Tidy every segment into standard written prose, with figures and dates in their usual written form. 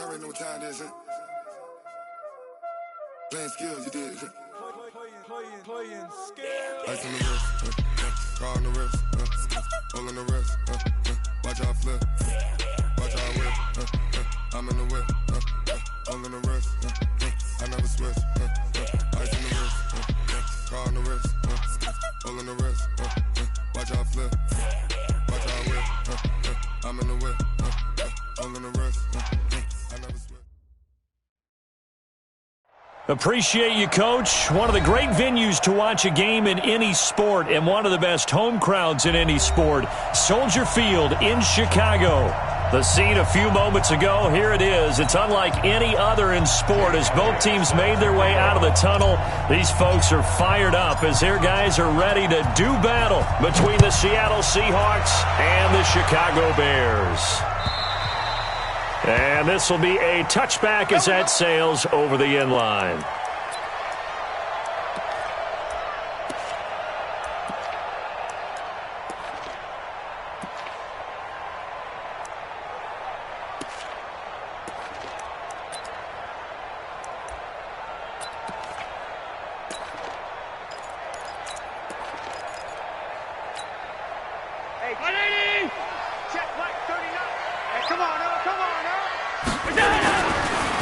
Y'all already know what time it is, huh? Playing skills, you did. Playing skills. Ice on the wrist, car on the wrist, hole in the wrist, watch out flip, watch out whip, I'm in the whip, hole in the wrist, I never switch, ice on the wrist, car on the wrist, hole in the wrist, watch out flip, watch out whip, I'm in the whip, hole in the wrist, I never switch. Appreciate you, Coach. One of the great venues to watch a game in any sport and one of the best home crowds in any sport. Soldier Field in Chicago. The scene a few moments ago, here it is. It's unlike any other in sport as both teams made their way out of the tunnel. These folks are fired up as their guys are ready to do battle between the Seattle Seahawks and the Chicago Bears. And this will be a touchback as that sails over the end line.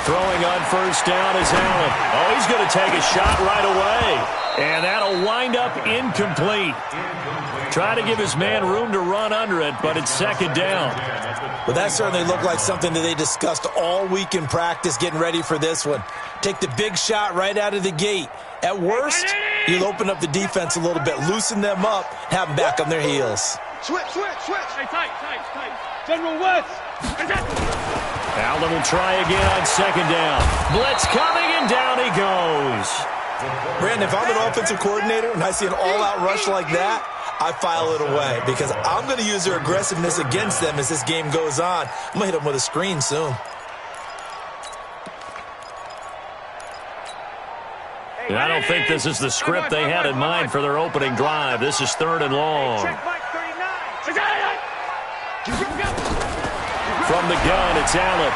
Throwing on first down is Allen. Oh, he's going to take a shot right away. And that'll wind up incomplete. Try to give his man room to run under it, but it's second down. Well, that certainly looked like something that they discussed all week in practice getting ready for this one. Take the big shot right out of the gate. At worst, you'll open up the defense a little bit, loosen them up, have them back on their heels. Switch. Hey, tight. General West. Allen will try again on second down. Blitz coming, and down he goes. Brandon, if I'm an offensive coordinator and I see an all-out rush like that, I file it away because I'm going to use their aggressiveness against them as this game goes on. I'm going to hit them with a screen soon. And I don't think this is the script they had in mind for their opening drive. This is third and long. From the gun, it's Allen.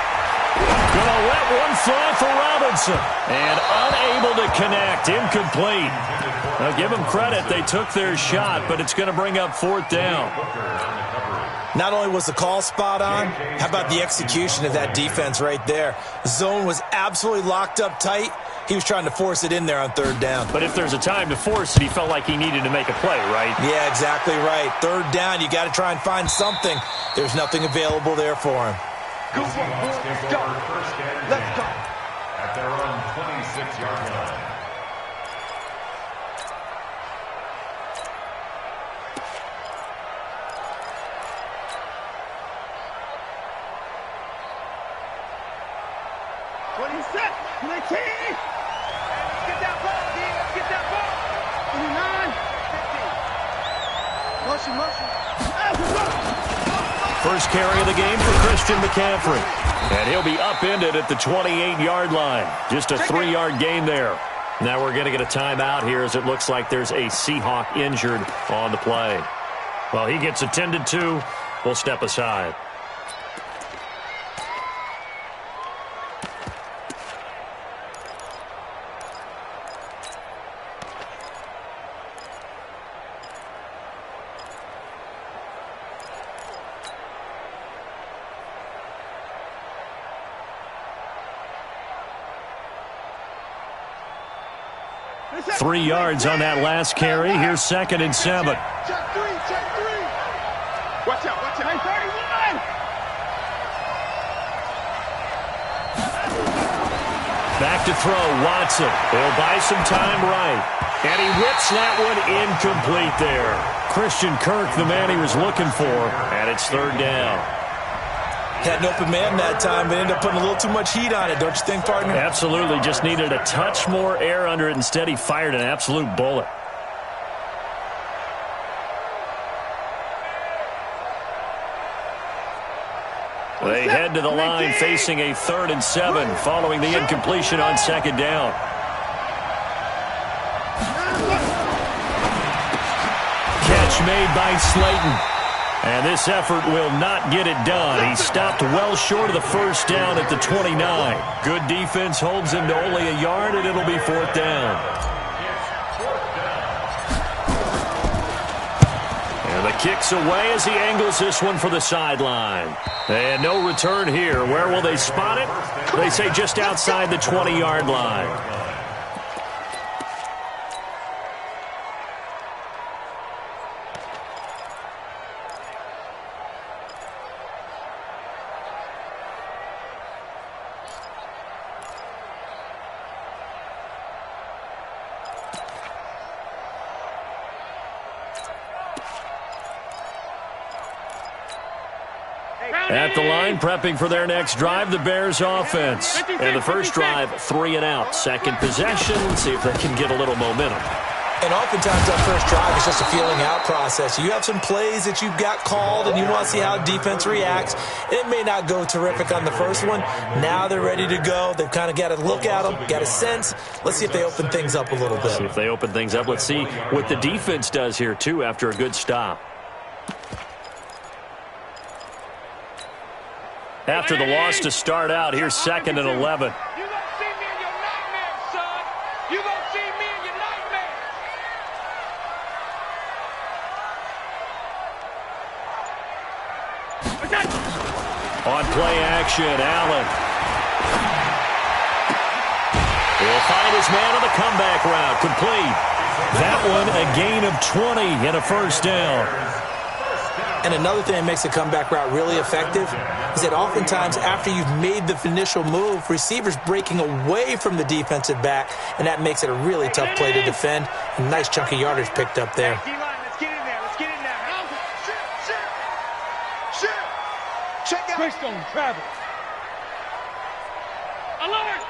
Gonna let one fly for Robinson. And unable to connect. Incomplete. Now, give them credit. They took their shot, but it's going to bring up fourth down. Not only was the call spot on, how about the execution of that defense right there? Zone was absolutely locked up tight. He was trying to force it in there on third down. But if there's a time to force it, he felt like he needed to make a play, right? Yeah, exactly right. Third down, you got to try and find something. There's nothing available there for him. Let's go. At their own 26-yard line. First carry of the game for Christian McCaffrey. And he'll be upended at the 28-yard line. Just a 3-yard gain there. Now we're going to get a timeout here as it looks like there's a Seahawk injured on the play. Well, he gets attended to. We'll step aside. Three yards on that last carry. Here's second and 7. Check three. Watch out. Hey, 31. Back to throw, Watson. He'll buy some time right. And he whips that one incomplete there. Christian Kirk, the man he was looking for, and it's third down. Had an open man that time, but ended up putting a little too much heat on it, don't you think, partner? Absolutely. Just needed a touch more air under it. Instead, he fired an absolute bullet. They head to the line facing a 3rd and 7 following the incompletion on second down. Catch made by Slayton. And this effort will not get it done. He stopped well short of the first down at the 29. Good defense holds him to only a yard, and it'll be 4th down. And the kick's away as he angles this one for the sideline. And no return here. Where will they spot it? They say just outside the 20-yard line. At the line, prepping for their next drive, the Bears offense. And the first drive, 3 and out. Second possession, let's see if they can get a little momentum. And oftentimes that first drive is just a feeling out process. You have some plays that you've got called, and you want to see how defense reacts. It may not go terrific on the first one. Now they're ready to go. They've kind of got to look at them, got a sense. Let's see if they open things up a little bit. See if they open things up. Let's see what the defense does here, too, after a good stop. After the loss to start out, here's 2nd and 11. You gonna see me in your nightmares, son. You gonna see me in your nightmares. On play action, Allen. He'll find his man on the comeback route, complete. That one a gain of 20 and a first down. And another thing that makes the comeback route really effective is that oftentimes after you've made the initial move, receivers breaking away from the defensive back, and that makes it a really tough play to defend. A nice chunk of yardage picked up there. D-line, let's get in there. Let's get in there. Check out. Chris on travel. Alert!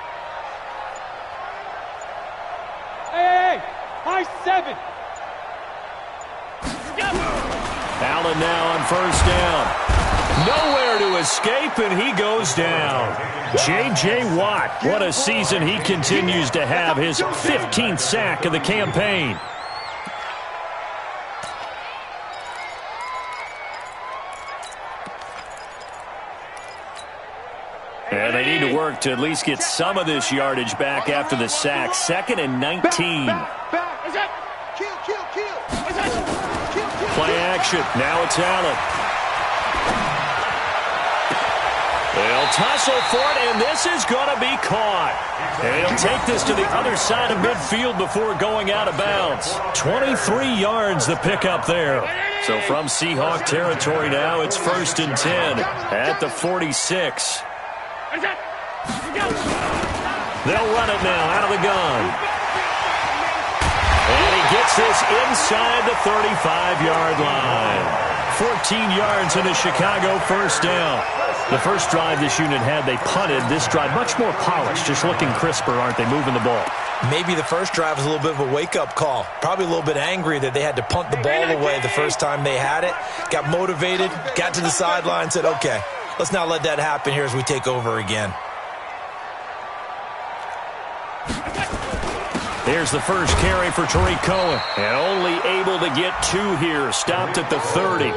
Hey, high 7. Allen now on first down. Nowhere to escape, and he goes down. J.J. Watt, what a season he continues to have. His 15th sack of the campaign. And they need to work to at least get some of this yardage back after the sack. 2nd and 19. Play action. Now it's Allen. They'll tussle for it, and this is going to be caught. And he'll take this to the other side of midfield before going out of bounds. 23 yards the pickup there. So from Seahawk territory now, it's 1st and 10 at the 46. They'll run it now out of the gun. And he gets this inside the 35-yard line. 14 yards in the Chicago first down. The first drive this unit had, they punted. This drive, much more polished, just looking crisper, aren't they, moving the ball? Maybe the first drive was a little bit of a wake-up call. Probably a little bit angry that they had to punt the ball away the first time they had it. Got motivated, got to the sideline, said, okay, let's not let that happen here as we take over again. Here's the first carry for Tariq Cohen. And only able to get 2 here. Stopped at the 30.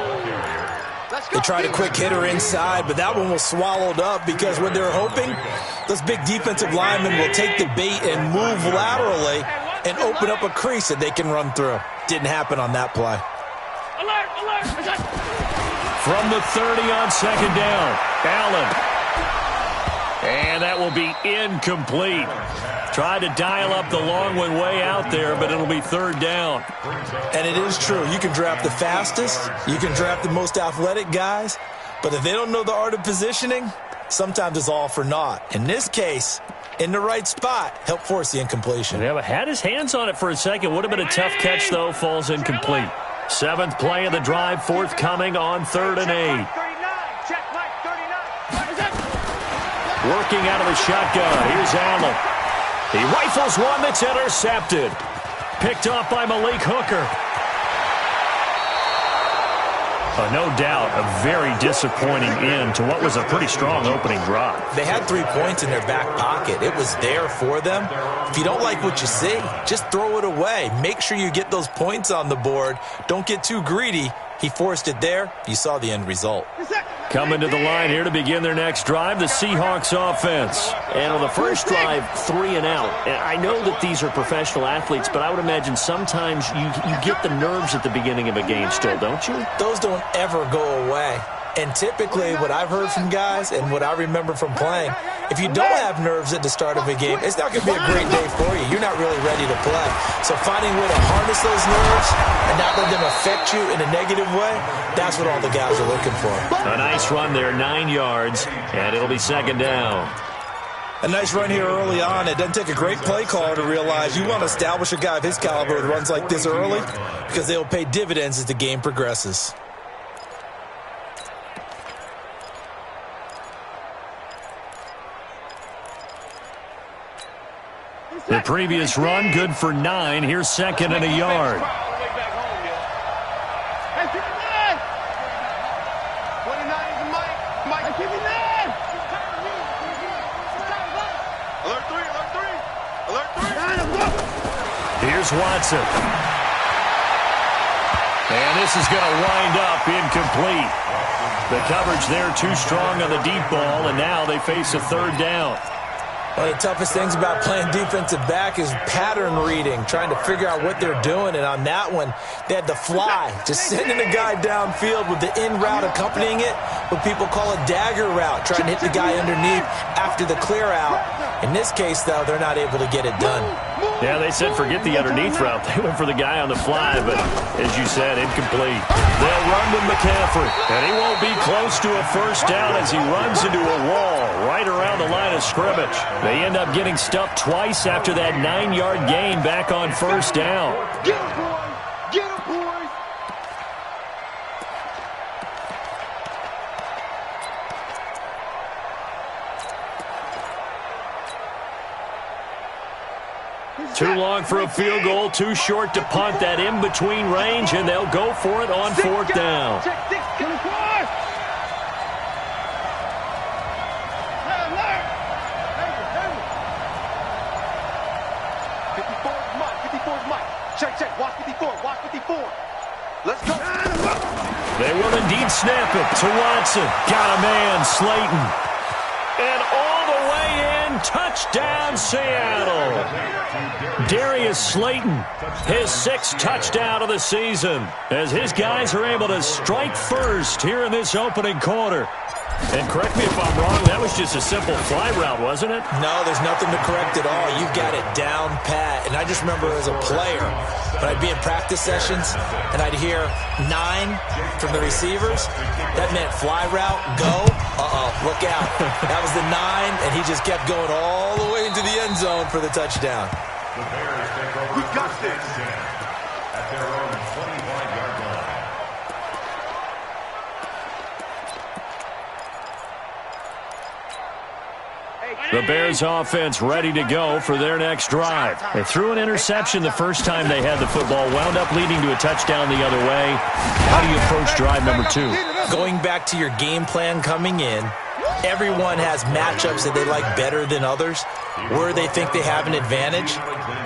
They tried a quick hitter inside, but that one was swallowed up because what they're hoping, those big defensive linemen will take the bait and move laterally and open up a crease that they can run through. Didn't happen on that play. From the 30 on 2nd down, Allen. And that will be incomplete. Tried to dial up the long one way out there, but it'll be 3rd down. And it is true. You can draft the fastest. You can draft the most athletic guys. But if they don't know the art of positioning, sometimes it's all for naught. In this case, in the right spot, help force the incompletion. Yeah, but had his hands on it for a second. Would have been a tough catch, though. Falls incomplete. 7th play of the drive, forthcoming on 3rd and 8. Working out of the shotgun. Here's Allen. He rifles one that's intercepted. Picked off by Malik Hooker. No doubt, a very disappointing end to what was a pretty strong opening drive. They had 3 points in their back pocket. It was there for them. If you don't like what you see, just throw it away. Make sure you get those points on the board. Don't get too greedy. He forced it there. You saw the end result. Coming to the line here to begin their next drive, the Seahawks offense. And on the first drive, 3 and out. And I know that these are professional athletes, but I would imagine sometimes you get the nerves at the beginning of a game still, don't you? Those don't ever go away. And typically what I've heard from guys and what I remember from playing, if you don't have nerves at the start of a game, it's not going to be a great day for you. You're not really ready to play. So finding a way to harness those nerves and not let them affect you in a negative way, that's what all the guys are looking for. A nice run there, 9 yards, and it'll be second down. A nice run here early on. It doesn't take a great play caller to realize you want to establish a guy of his caliber that runs like this early because they'll pay dividends as the game progresses. The previous run, good for 9. Here's second and a yard. Here's Watson. And this is going to wind up incomplete. The coverage there too strong on the deep ball, and now they face a third down. One of the toughest things about playing defensive back is pattern reading, trying to figure out what they're doing. And on that one, they had to fly, just sending a guy downfield with the in route accompanying it, what people call a dagger route, trying to hit the guy underneath after the clear out. In this case, though, they're not able to get it done. Yeah, they said forget the underneath route. They went for the guy on the fly, but as you said, incomplete. They'll run with McCaffrey, and he won't be close to a first down as he runs into a wall right around the line of scrimmage. They end up getting stuffed twice after that 9-yard gain back on first down. Get him, boys! Get him, boys! Too long for a field goal, too short to punt. That in-between range, and they'll go for it on fourth down. Check, watch 54, watch 54. Let's go. They will indeed snap it to Watson. Got a man, Slayton. And all the way in, touchdown, Seattle. Darius Slayton, his 6th touchdown of the season, as his guys are able to strike first here in this opening quarter. And correct me if I'm wrong, that was just a simple fly route, wasn't it? No, there's nothing to correct at all. You've got it down pat. And I just remember as a player, when I'd be in practice sessions and I'd hear 9 from the receivers, that meant fly route, go, look out. That was the 9, and he just kept going all the way into the end zone for the touchdown. The Bears take over. We got this. At their own 25-yard line. The Bears offense ready to go for their next drive. They threw an interception the first time they had the football, wound up leading to a touchdown the other way. How do you approach drive number 2? Going back to your game plan coming in, everyone has matchups that they like better than others, where they think they have an advantage.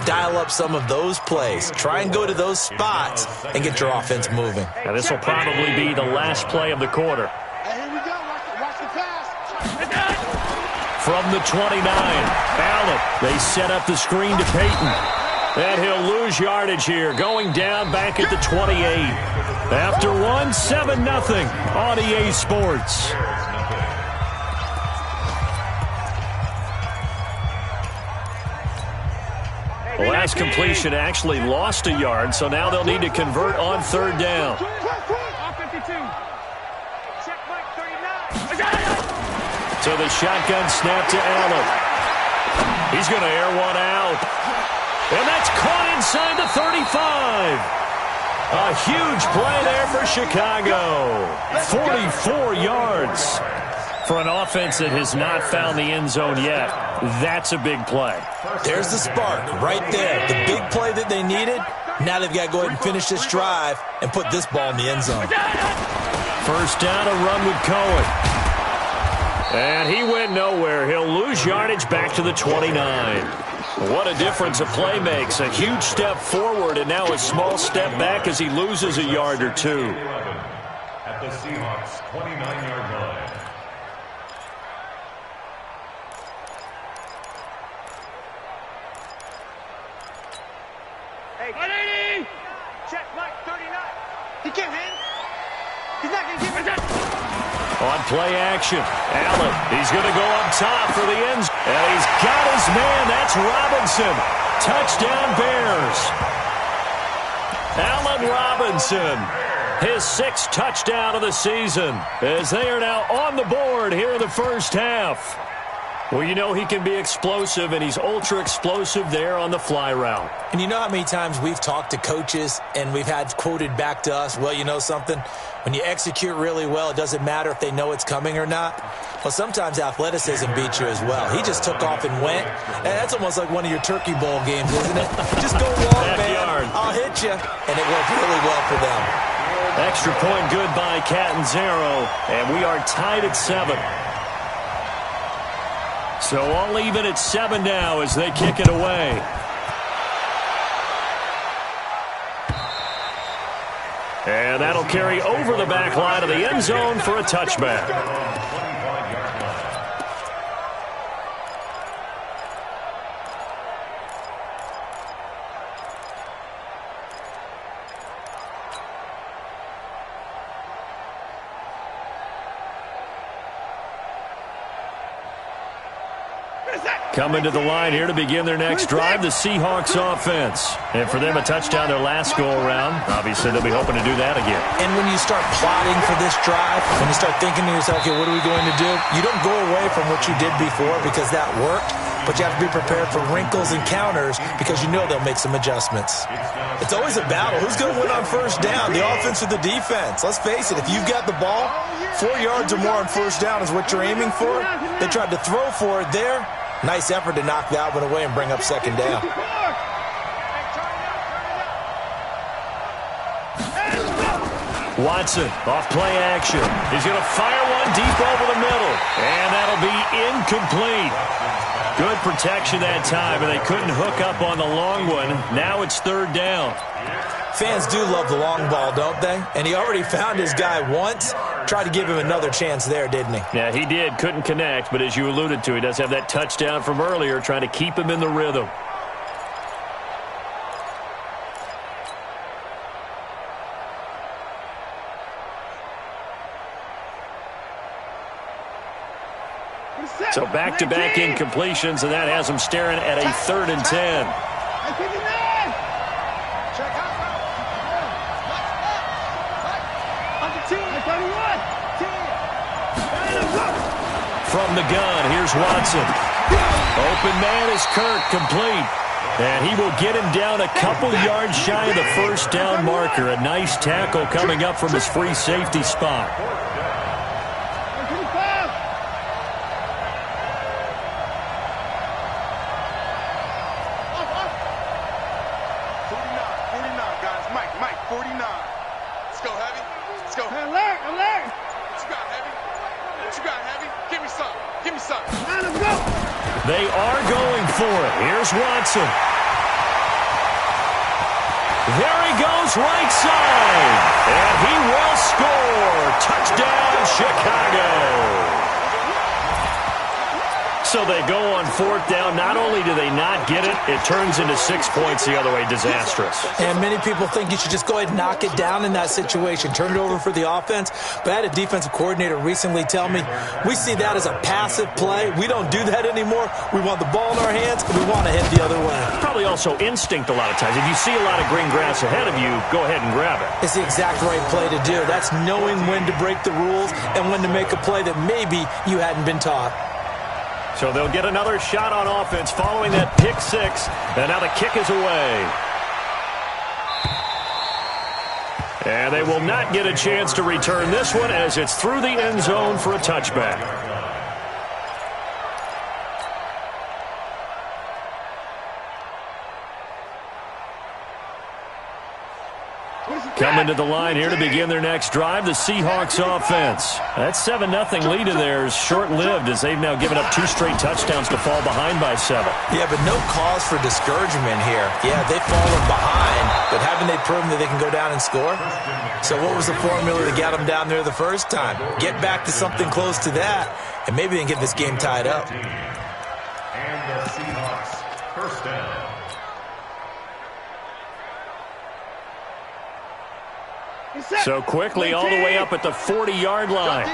Dial up some of those plays. Try and go to those spots and get your offense moving. Now this will probably be the last play of the quarter. Here we go. Watch the pass. From the 29, Allen, they set up the screen to Peyton. And he'll lose yardage here, going down back at the 28. After one, 7-0 on EA Sports. The last completion actually lost a yard, so now they'll need to convert on third down. So the shotgun snap to Allen. He's going to air one out. And that's caught inside the 35. A huge play there for Chicago. 44 yards for an offense that has not found the end zone yet. That's a big play. There's the spark right there. The big play that they needed. Now they've got to go ahead and finish this drive and put this ball in the end zone. First down, a run with Cohen. And he went nowhere. He'll lose yardage back to the 29. What a difference a play makes. A huge step forward and now a small step back as he loses a yard or two. At the Seahawks' 29-yard line. Hey, 180! Check, Mike, 39. He can't hit. He's not going to give me that. On play action, Allen, he's going to go up top for the ends. And he's got his man. That's Robinson. Touchdown, Bears. Allen Robinson, his 6th touchdown of the season, as they are now on the board here in the first half. Well, you know he can be explosive, and he's ultra-explosive there on the fly route. And you know how many times we've talked to coaches and we've had quoted back to us, well, you know something? When you execute really well, it doesn't matter if they know it's coming or not. Well, sometimes athleticism beats you as well. He just took off and went. And that's almost like one of your Turkey Bowl games, isn't it? Just go long, Backyard. man. I'll hit you. And it worked really well for them. Extra point good by Catanzaro, and we are tied at 7. So all even at 7 now as they kick it away. And that'll carry over the back line of the end zone for a touchback. Coming to the line here to begin their next drive, the Seahawks offense. And for them, a touchdown their last go-around. Obviously, they'll be hoping to do that again. And when you start plotting for this drive, when you start thinking to yourself, okay, what are we going to do? You don't go away from what you did before because that worked, but you have to be prepared for wrinkles and counters because you know they'll make some adjustments. It's always a battle. Who's going to win on first down, the offense or the defense? Let's face it, if you've got the ball, 4 yards or more on first down is what you're aiming for. They tried to throw for it there. Nice effort to knock that one away and bring up second down. Watson off play action. He's going to fire one deep over the middle. And that'll be incomplete. Good protection that time, and they couldn't hook up on the long one. Now it's 3rd down. Fans do love the long ball, don't they? And he already found his guy once. Tried to give him another chance there, didn't he? Yeah, he did. Couldn't connect, but as you alluded to, he does have that touchdown from earlier, trying to keep him in the rhythm. So back-to-back incompletions, and that has him staring at a 3rd and 10. From the gun, here's Watson. Open man is Kirk, complete. And he will get him down a couple yards shy of the first down marker. A nice tackle coming up from his free safety spot. They are going for it. Here's Watson. There he goes, right side. And he will score. Touchdown, Chicago. So they go on 4th down. Not only do they not get it, it turns into 6 points the other way. Disastrous. And many people think you should just go ahead and knock it down in that situation. Turn it over for the offense. But I had a defensive coordinator recently tell me, we see that as a passive play. We don't do that anymore. We want the ball in our hands, and we want to head the other way. Probably also instinct a lot of times. If you see a lot of green grass ahead of you, go ahead and grab it. It's the exact right play to do. That's knowing when to break the rules and when to make a play that maybe you hadn't been taught. So they'll get another shot on offense following that pick 6. And now the kick is away. And they will not get a chance to return this one as it's through the end zone for a touchback. Coming to the line here to begin their next drive, the Seahawks offense. That 7-0 lead of theirs short-lived as they've now given up 2 straight touchdowns to fall behind by 7. Yeah, but no cause for discouragement here. Yeah, they've fallen behind, but haven't they proven that they can go down and score? So what was the formula to get them down there the first time? Get back to something close to that, and maybe they can get this game tied up. And the Seahawks, first down. So quickly all the way up at the 40-yard line.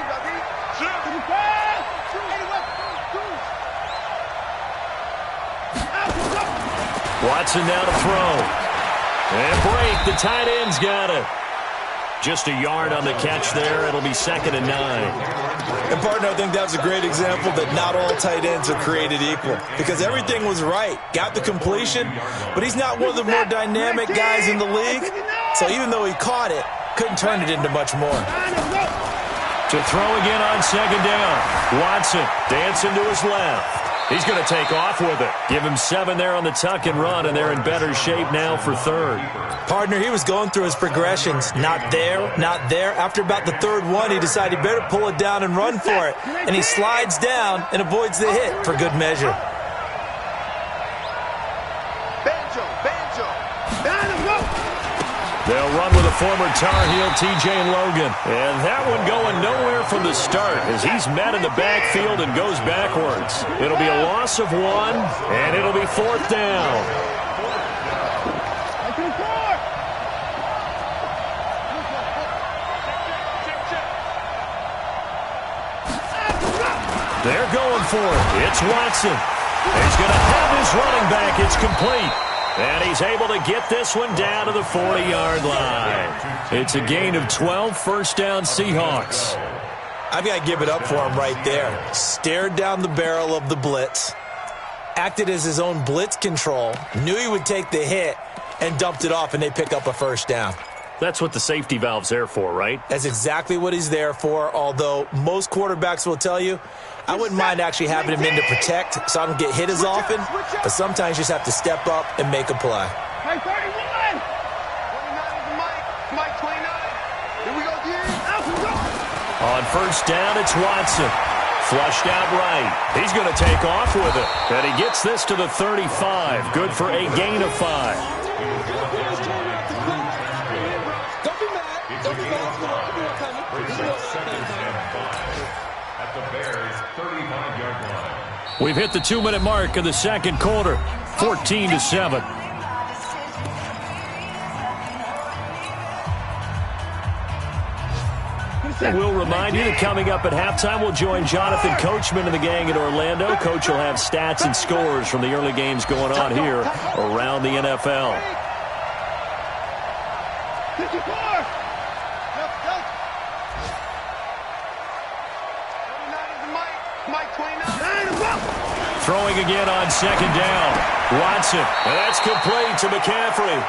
Watson now to throw. And break. The tight end's got it. Just a yard on the catch there. It'll be 2nd and 9. And, partner, I think that's a great example that not all tight ends are created equal because everything was right. Got the completion, but he's not one of the more dynamic guys in the league. So even though he caught it, couldn't turn it into much more. To throw again on 2nd down. Watson dancing to his left. He's going to take off with it. Give him 7 there on the tuck and run, and they're in better shape now for 3rd. Partner, he was going through his progressions. Not there, not there. After about the 3rd one, he decided he better pull it down and run for it. And he slides down and avoids the hit for good measure. They'll run with a former Tar Heel, T.J. Logan. And that one going nowhere from the start as he's met in the backfield and goes backwards. It'll be a loss of 1, and it'll be 4th down. They're going for it. It's Watson. He's going to have his running back. It's complete. And he's able to get this one down to the 40-yard line. It's a gain of 12, 1st down Seahawks. I've got to give it up for him right there. Stared down the barrel of the blitz, acted as his own blitz control, knew he would take the hit, and dumped it off, and they pick up a 1st down. That's what the safety valve's there for, right? That's exactly what he's there for, although most quarterbacks will tell you, I wouldn't mind actually having him in to protect so I don't get hit as often, but sometimes you just have to step up and make a play. Mike 31! 29 is Mike 29. Here we go, dude. On 1st down, it's Watson. Flushed out right. He's going to take off with it. And he gets this to the 35. Good for a gain of 5. We've hit the 2-minute mark of the 2nd quarter, 14-7. We'll remind you that coming up at halftime, we'll join Jonathan Coachman and the gang in Orlando. Coach will have stats and scores from the early games going on here around the NFL. 54! Throwing again on 2nd down. Watson, and that's complete to McCaffrey.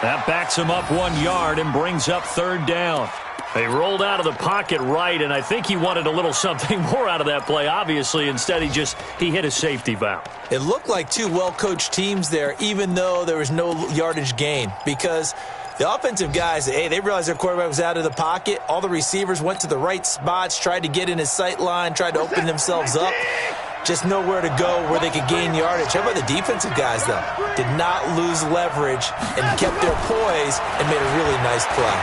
That backs him up 1 yard and brings up 3rd down. They rolled out of the pocket right, and I think he wanted a little something more out of that play, obviously. Instead, he hit a safety valve. It looked like 2 well-coached teams there, even though there was no yardage gain, because the offensive guys, they realized their quarterback was out of the pocket. All the receivers went to the right spots, tried to get in his sight line, tried to open themselves up. Just nowhere to go where they could gain yardage. How about the defensive guys, though? Did not lose leverage and kept their poise and made a really nice play.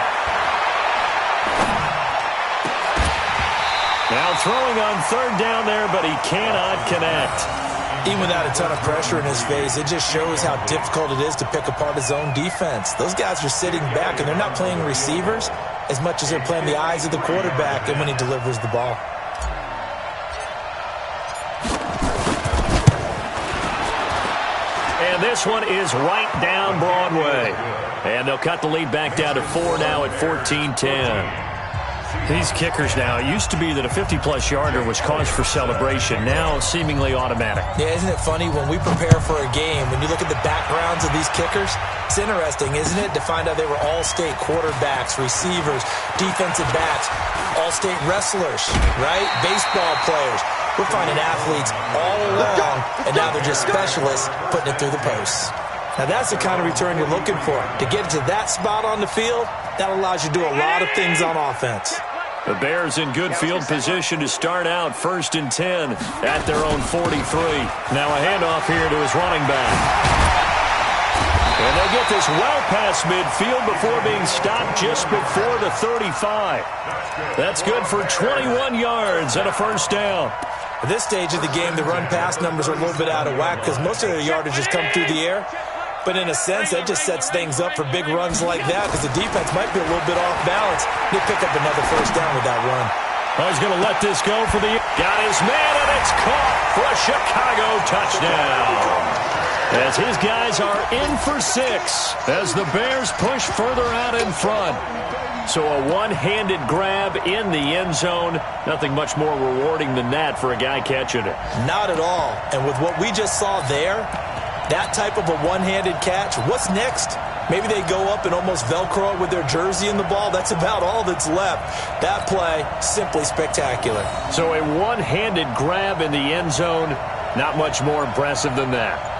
Now throwing on 3rd down there, but he cannot connect. Even without a ton of pressure in his face, it just shows how difficult it is to pick apart his own defense. Those guys are sitting back, and they're not playing receivers as much as they're playing the eyes of the quarterback and when he delivers the ball. And this one is right down Broadway. And they'll cut the lead back down to 4 now at 14-10. These kickers now, it used to be that a 50-plus yarder was cause for celebration. Now seemingly automatic. Yeah, isn't it funny when we prepare for a game, when you look at the backgrounds of these kickers, it's interesting, isn't it, to find out they were all-state quarterbacks, receivers, defensive backs, all-state wrestlers, right? Baseball players. We're finding athletes all along, and now they're just specialists putting it through the posts. Now, that's the kind of return you're looking for. To get to that spot on the field, that allows you to do a lot of things on offense. The Bears in good field position to start out 1st and 10 at their own 43. Now a handoff here to his running back. And they get this well past midfield before being stopped just before the 35. That's good for 21 yards and a first down. At this stage of the game, the run-pass numbers are a little bit out of whack because most of their yardage has come through the air. But in a sense, that just sets things up for big runs like that because the defense might be a little bit off balance. They pick up another first down with that run. Oh, he's going to let this go for the... Got his man, and it's caught for a Chicago touchdown. As his guys are in for 6 as the Bears push further out in front. So a one-handed grab in the end zone. Nothing much more rewarding than that for a guy catching it. Not at all. And with what we just saw there, that type of a one-handed catch, what's next? Maybe they go up and almost Velcro it with their jersey in the ball. That's about all that's left. That play, simply spectacular. So a one-handed grab in the end zone, not much more impressive than that.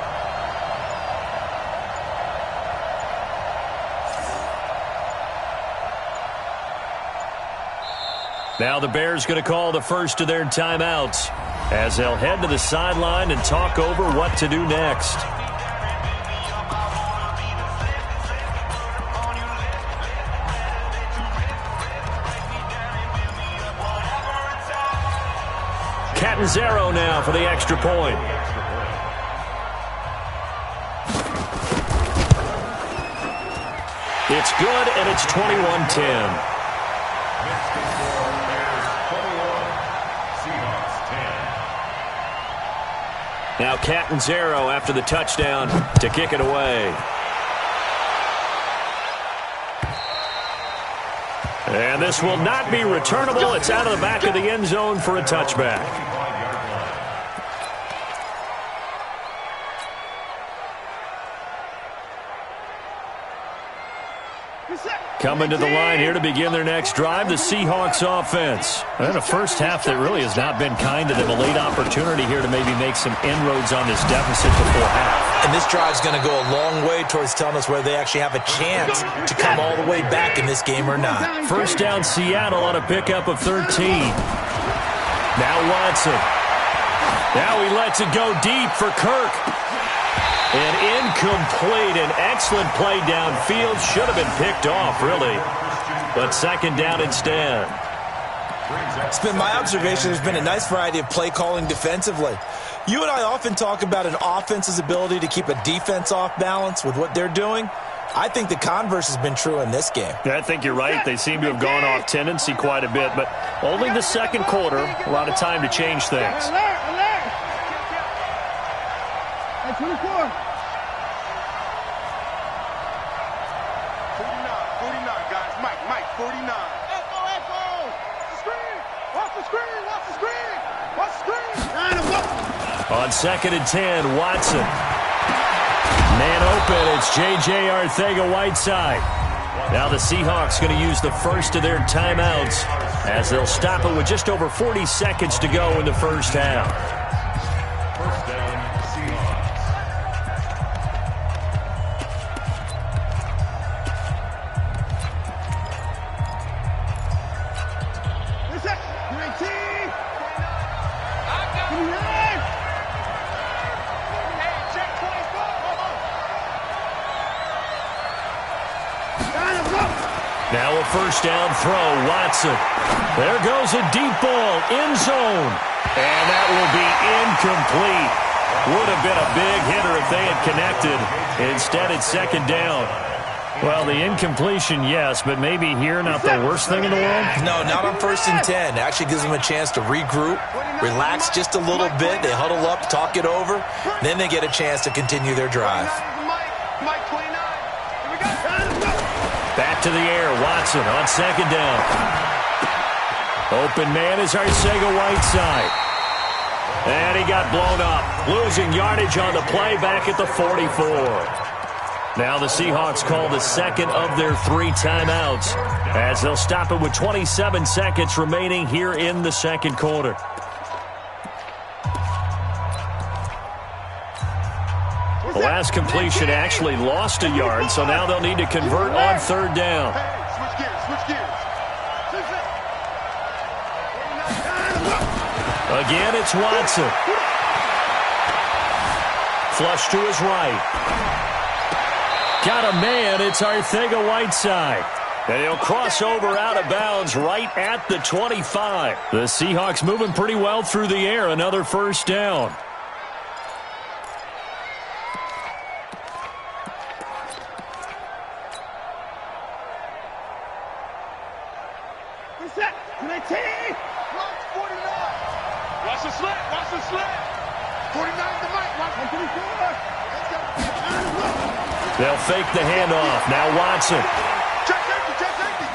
Now the Bears going to call the first of their timeouts as they'll head to the sideline and talk over what to do next. Catanzaro now for the extra point. It's good, and it's 21-10. Now Catanzaro after the touchdown to kick it away. And this will not be returnable. It's out of the back of the end zone for a touchback. Coming to the line here to begin their next drive, the Seahawks offense. And a first half that really has not been kind to them. A late opportunity here to maybe make some inroads on this deficit before half. And this drive's going to go a long way towards telling us whether they actually have a chance to come all the way back in this game or not. First down Seattle on a pickup of 13. Now Watson. Now he lets it go deep for Kirk. An incomplete, an excellent play downfield. Should have been picked off, really. But second down instead. It's been my observation there's been a nice variety of play calling defensively. You and I often talk about an offense's ability to keep a defense off balance with what they're doing. I think the converse has been true in this game. Yeah, I think you're right. They seem to have gone off tendency quite a bit, but only the second quarter, a lot of time to change things. Hey, 24. 49, guys. Mike, 49. Echo. Screen. Watch the screen. Watch the screen. On second and 10, Watson. Man open, it's J.J. Arcega-Whiteside. Now the Seahawks going to use the first of their timeouts as they'll stop it with just over 40 seconds to go in the first half. First down, Seahawks. Now a first down throw, Watson. There goes a deep ball, end zone. And that will be incomplete. Would have been a big hitter if they had connected. Instead, it's second down. Well, the incompletion, yes, but maybe here not the worst thing in the world? No, not on first and 10. It actually gives them a chance to regroup, relax just a little bit. They huddle up, talk it over. Then they get a chance to continue their drive. Back to the air, Watson on second down. Open man is Arcega-Whiteside. And he got blown up. Losing yardage on the play back at the 44. Now the Seahawks call the second of their 3 timeouts as they'll stop it with 27 seconds remaining here in the second quarter. The last completion actually lost a yard, so now they'll need to convert on third down. Switch gears, switch gears. Again, it's Watson. Flush to his right. Got a man. It's Arcega-Whiteside. And he'll cross over out of bounds right at the 25. The Seahawks moving pretty well through the air. Another first down. Watch the slip, watch the slip. 49 to Mike, watch the 24. They'll fake the handoff. Now Watson. Check safety.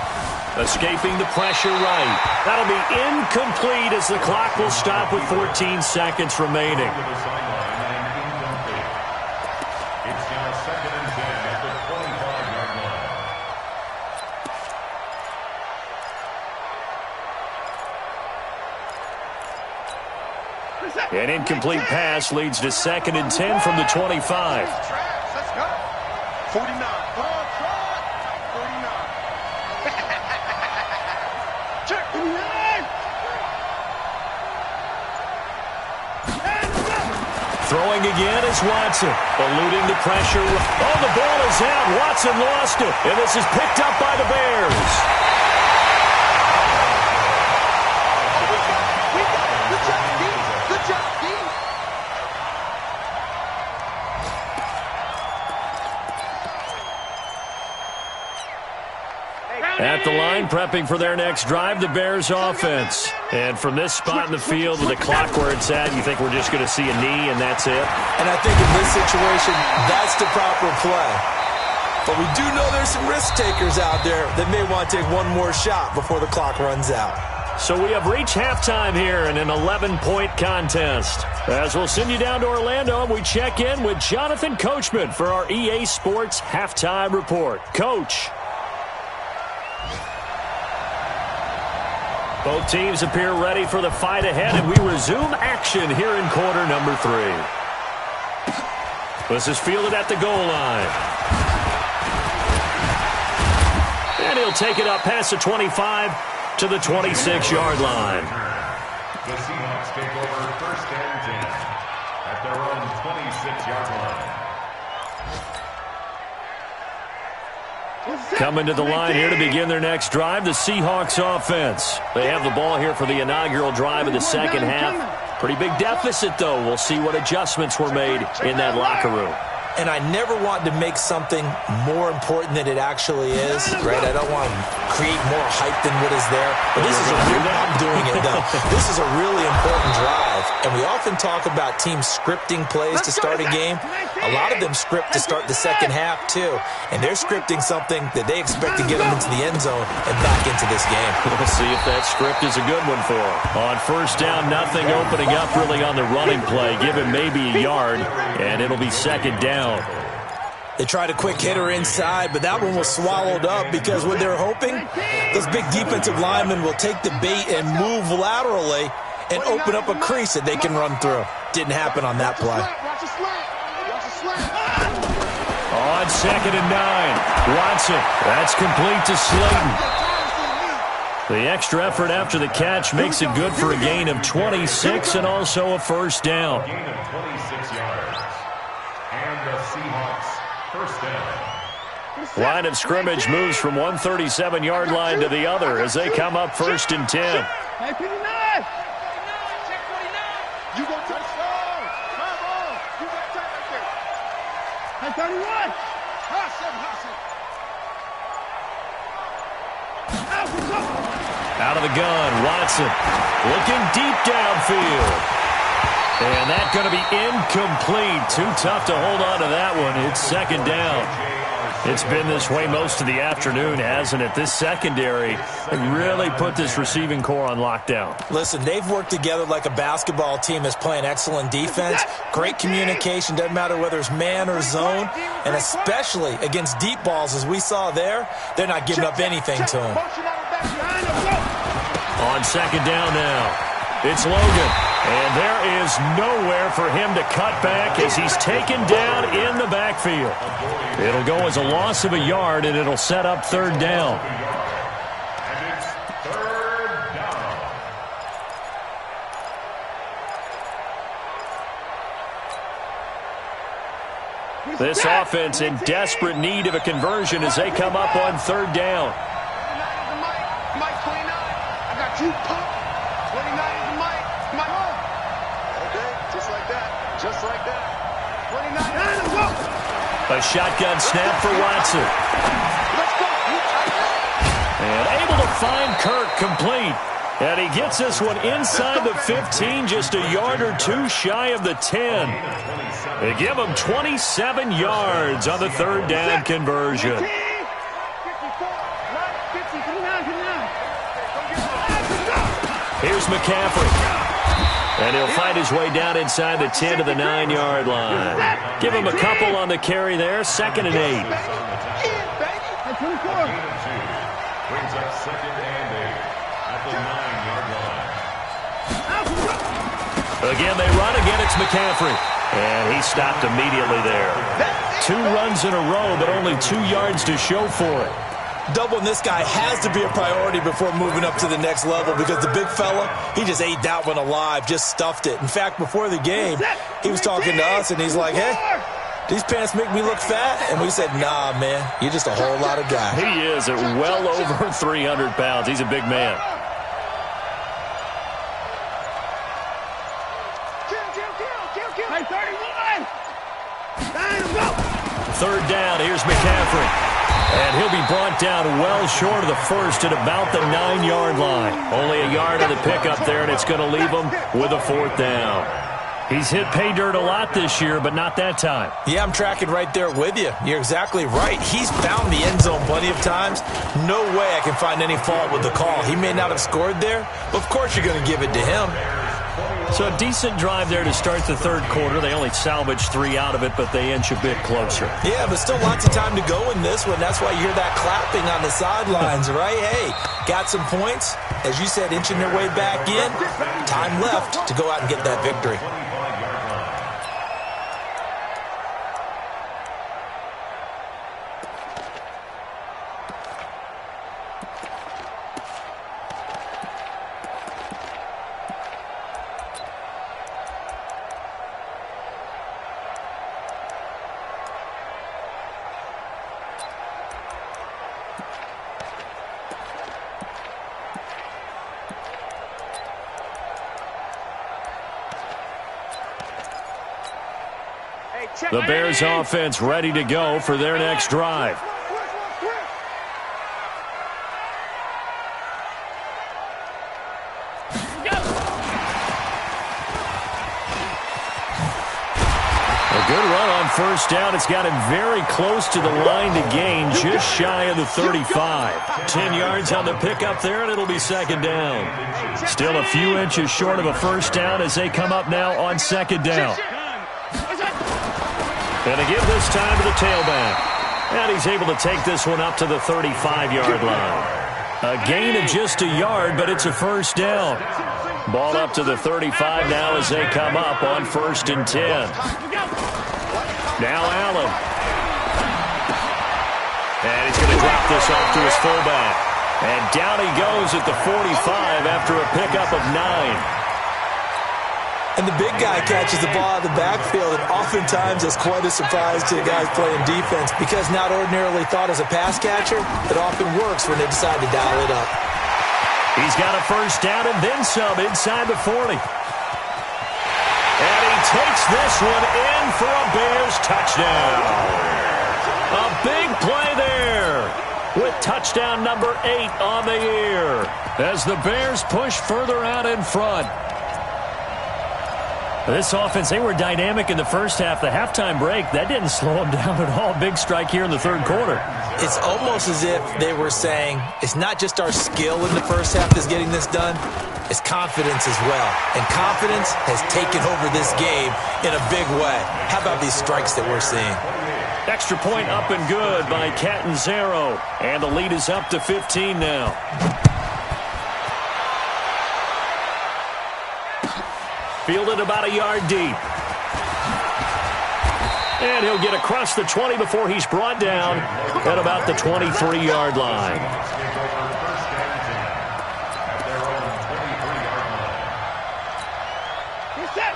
Escaping the pressure right. That'll be incomplete as the clock will stop with 14 seconds remaining. It's now 2nd and 10 at the 25-yard line. An incomplete pass leads to 2nd and 10 from the 25. Let's go. 49. 49. Check. Throwing again is Watson. Eluding the pressure. Oh, the ball is out. Watson lost it. And this is picked up by the Bears. At the line, prepping for their next drive, the Bears offense. And from this spot in the field with the clock where it's at, you think we're just going to see a knee and that's it? And I think in this situation, that's the proper play. But we do know there's some risk takers out there that may want to take one more shot before the clock runs out. So we have reached halftime here in an 11-point contest. As we'll send you down to Orlando, we check in with Jonathan Coachman for our EA Sports Halftime Report. Coach. Both teams appear ready for the fight ahead, and we resume action here in quarter number 3. This is fielded at the goal line. And he'll take it up past the 25 to the 26-yard line. The Seahawks take over 1st and 10 at their own 26-yard line. Coming to the line here to begin their next drive, the Seahawks offense. They have the ball here for the inaugural drive of the second half. Pretty big deficit, though. We'll see what adjustments were made in that locker room. And I never want to make something more important than it actually is, right? I don't want to create more hype than what is there. But this is I'm doing it, though. This is a really important drive. And we often talk about teams scripting plays to start a game. A lot of them script to start the second half, too. And they're scripting something that they expect to get them into the end zone and back into this game. We'll see if that script is a good one for them. On first down, nothing opening up really on the running play. Give him maybe a yard, and it'll be second down. They tried a quick hitter inside, but that one was swallowed up because what they're hoping, those big defensive linemen will take the bait and move laterally and open up a crease that they can run through. Didn't happen on that play. On 2nd and 9, Watson. That's complete to Slayton. The extra effort after the catch makes it good for a gain of 26 and also a first down. Gain of 26 yards. And the Seahawks first down. Line of scrimmage moves from one 37-yard line to the other as they come up 1st and 10. Hey, 59. You go touchdown. Come on. You got time right there. Hey, 31. Out of the gun, Watson looking deep downfield. And that's going to be incomplete. Too tough to hold on to that one. It's second down. It's been this way most of the afternoon, hasn't it? This secondary really put this receiving core on lockdown. Listen, they've worked together like a basketball team that's playing excellent defense. Great communication, doesn't matter whether it's man or zone. And especially against deep balls, as we saw there, they're not giving up anything to them. On second down now, it's Logan. And there is nowhere for him to cut back as he's taken down in the backfield. It'll go as a loss of a yard, and it'll set up third down. And it's third down. This offense in desperate need of a conversion as they come up on third down. 29 is the Mike. Mike 29. I got you, punk. 29 is the Mike. Mike. Okay, just like that. Just like that. 29. Let's go. A shotgun snap for Watson. Let's go. And able to find Kirk complete. And he gets this one inside the 15, just a yard or two shy of the 10. They give him 27 yards on the third down conversion. 54. Here's McCaffrey. And he'll find his way down inside the 10 to the 9-yard line. Give him a couple on the carry there, 2nd and 8. That's 24. Brings up 2nd and 8 at the 9-yard line. Again, they run. Again, it's McCaffrey. And he stopped immediately there. 2 runs in a row, but only 2 yards to show for it. Doubling this guy has to be a priority before moving up to the next level because the big fella, he just ate that one alive, just stuffed it. In fact, before the game, he was talking to us, and he's like, hey, these pants make me look fat? And we said, nah, man, you're just a whole lot of guy. He is at well over 300 pounds. He's a big man. Hey, 31. Third down, here's McCaffrey. And he'll be brought down well short of the first at about the 9-yard line. Only a yard on the pickup there, and it's going to leave him with a 4th down. He's hit pay dirt a lot this year, but not that time. Yeah, I'm tracking right there with you. You're exactly right. He's found the end zone plenty of times. No way I can find any fault with the call. He may not have scored there, but of course you're going to give it to him. So a decent drive there to start the third quarter. They only salvaged 3 out of it, but they inch a bit closer. Yeah, but still lots of time to go in this one. That's why you hear that clapping on the sidelines, right? Hey, got some points. As you said, inching their way back in. Time left to go out and get that victory. The Bears offense ready to go for their next drive. A good run on first down. It's got him very close to the line to gain, just shy of the 35. 10 yards on the pickup there, and it'll be 2nd down. Still a few inches short of a first down as they come up now on 2nd down. And to give this time to the tailback. And he's able to take this one up to the 35-yard line. A gain of just a yard, but it's a first down. Ball up to the 35 now as they come up on 1st and 10. Now Allen. And he's going to drop this off to his fullback. And down he goes at the 45 after a pickup of 9. And the big guy catches the ball out of the backfield, and oftentimes it's quite a surprise to the guys playing defense because not ordinarily thought as a pass catcher, it often works when they decide to dial it up. He's got a first down and then some inside the 40. And he takes this one in for a Bears touchdown. A big play there with touchdown number 8 on the year as the Bears push further out in front. This offense, they were dynamic in the first half. The halftime break, that didn't slow them down at all. Big strike here in the third quarter. It's almost as if they were saying, it's not just our skill in the first half that's getting this done, it's confidence as well. And confidence has taken over this game in a big way. How about these strikes that we're seeing? Extra point up and good by Catanzaro. And the lead is up to 15 now. Fielded about a yard deep. And he'll get across the 20 before he's brought down at about the 23-yard line.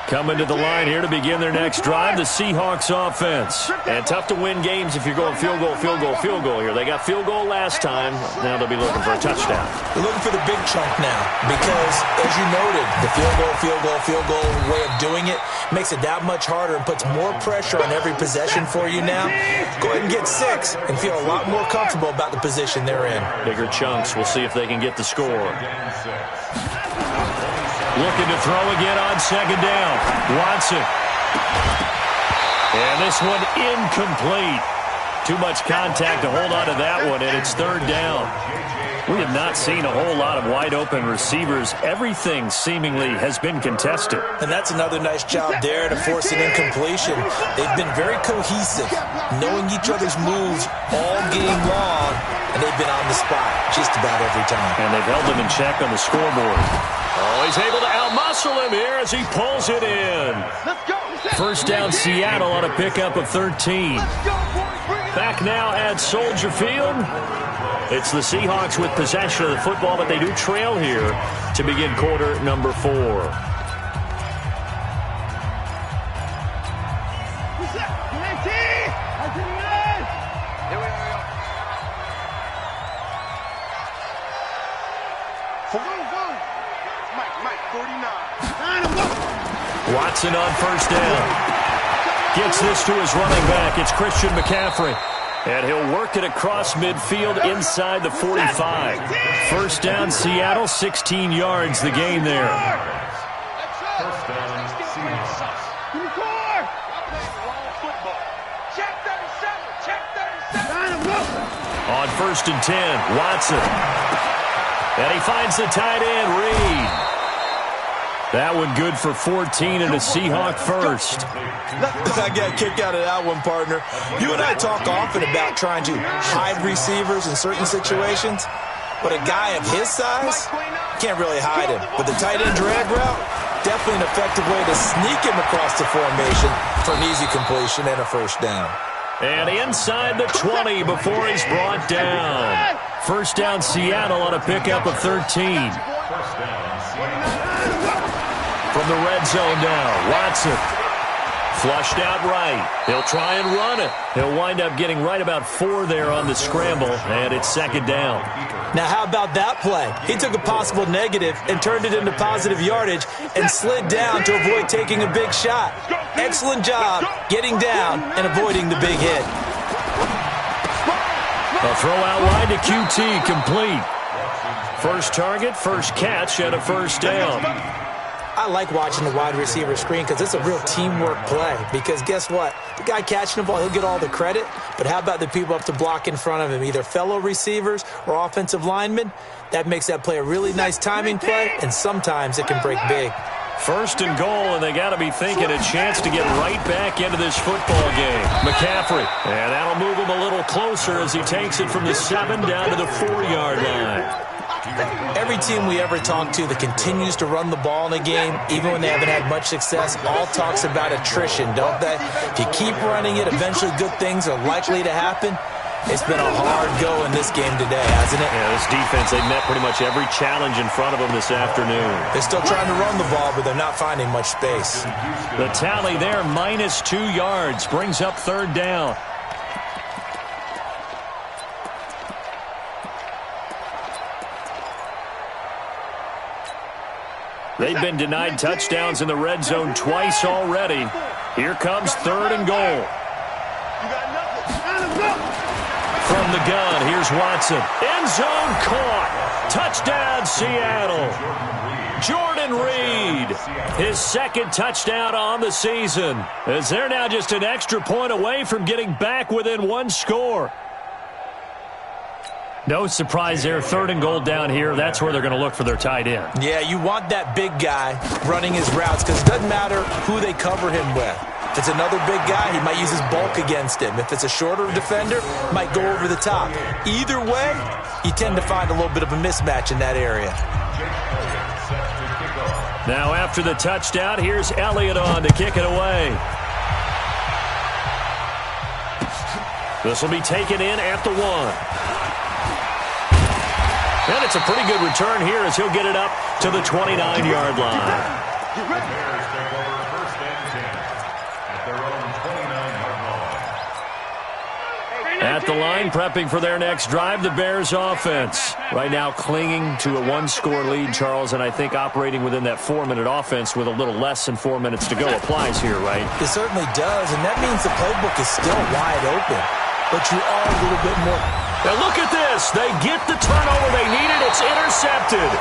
Coming to the line here to begin their next drive, the Seahawks offense. And tough to win games if you're going field goal, field goal, field goal here. They got field goal last time. Now they'll be looking for a touchdown. They're looking for the big chunk now because, as you noted, the field goal way of doing it makes it that much harder and puts more pressure on every possession for you now. Go ahead and get 6 and feel a lot more comfortable about the position they're in. Bigger chunks. We'll see if they can get the score. Looking to throw again on second down. Watson. And this one incomplete. Too much contact to hold on to that one, and it's third down. We have not seen a whole lot of wide-open receivers. Everything seemingly has been contested. And that's another nice job there to force an incompletion. They've been very cohesive, knowing each other's moves all game long, and they've been on the spot just about every time. And they've held them in check on the scoreboard. Oh, he's able to outmuscle him here as he pulls it in. First down, Seattle on a pickup of 13. Back now at Soldier Field. It's the Seahawks with possession of the football, but they do trail here to begin quarter number 4. Watson on first down. Gets this to his running back. It's Christian McCaffrey. And he'll work it across midfield inside the 45. First down, Seattle, 16 yards the gain there. First down, Seahawks. On first and 10, Watson. And he finds the tight end, Reed. That one good for 14 and a Seahawk first. I got a kick out of that one, partner. You and I talk often about trying to hide receivers in certain situations, but a guy of his size can't really hide him. But the tight end drag route, definitely an effective way to sneak him across the formation for an easy completion and a first down. And inside the 20 before he's brought down. First down, Seattle on a pickup of 13. First down, Seattle. From the red zone now, Watson. Flushed out right. He'll try and run it. He'll wind up getting right about 4 there on the scramble, and it's second down. Now, how about that play? He took a possible negative and turned it into positive yardage and slid down to avoid taking a big shot. Excellent job getting down and avoiding the big hit. A throw out wide to QT, complete. First target, first catch, and a first down. I like watching the wide receiver screen because it's a real teamwork play. Because guess what? The guy catching the ball, he'll get all the credit. But how about the people up to block in front of him, either fellow receivers or offensive linemen? That makes that play a really nice timing play, and sometimes it can break big. First and goal, and they got to be thinking a chance to get right back into this football game. McCaffrey, and that'll move him a little closer as he takes it from the 7 down to the 4-yard line. Every team we ever talk to that continues to run the ball in a game, even when they haven't had much success, all talks about attrition, don't they? If you keep running it, eventually good things are likely to happen. It's been a hard go in this game today, hasn't it? Yeah, this defense, they met pretty much every challenge in front of them this afternoon. They're still trying to run the ball, but they're not finding much space. The tally there, minus 2 yards, brings up third down. They've been denied touchdowns in the red zone twice already. Here comes third and goal. From the gun, here's Watson. End zone caught. Touchdown, Seattle. Jordan Reed, his second touchdown on the season, as they're now just an extra point away from getting back within 1 score. No surprise there, third and goal down here. That's where they're going to look for their tight end. Yeah, you want that big guy running his routes because it doesn't matter who they cover him with. If it's another big guy, he might use his bulk against him. If it's a shorter defender, he might go over the top. Either way, you tend to find a little bit of a mismatch in that area. Now after the touchdown, here's Elliott on to kick it away. This will be taken in at the 1. And it's a pretty good return here as he'll get it up to the 29-yard line. The Bears take over first and 10 at their own 29-yard line. At the line, prepping for their next drive, the Bears offense. Right now clinging to a 1-score lead, Charles, and I think operating within that 4-minute offense with a little less than 4 minutes to go applies here, right? It certainly does, and that means the playbook is still wide open. But you are a little bit more. Now look at this. They get the turnover they needed. It's intercepted.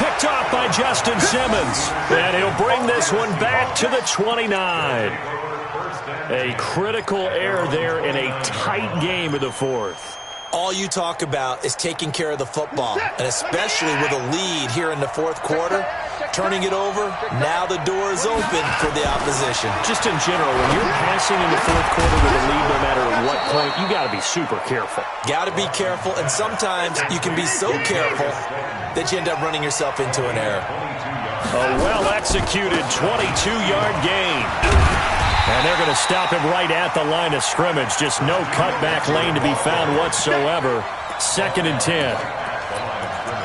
Picked off by Justin Simmons. And he'll bring this one back to the 29. A critical error there in a tight game of the fourth. All you talk about is taking care of the football, and especially with a lead here in the fourth quarter, turning it over, now the door is open for the opposition. Just in general, when you're passing in the fourth quarter with a lead, no matter at what point, you got to be super careful. Got to be careful, and sometimes you can be so careful that you end up running yourself into an error. A well-executed 22-yard gain. And they're going to stop him right at the line of scrimmage. Just no cutback lane to be found whatsoever. 2nd and 10.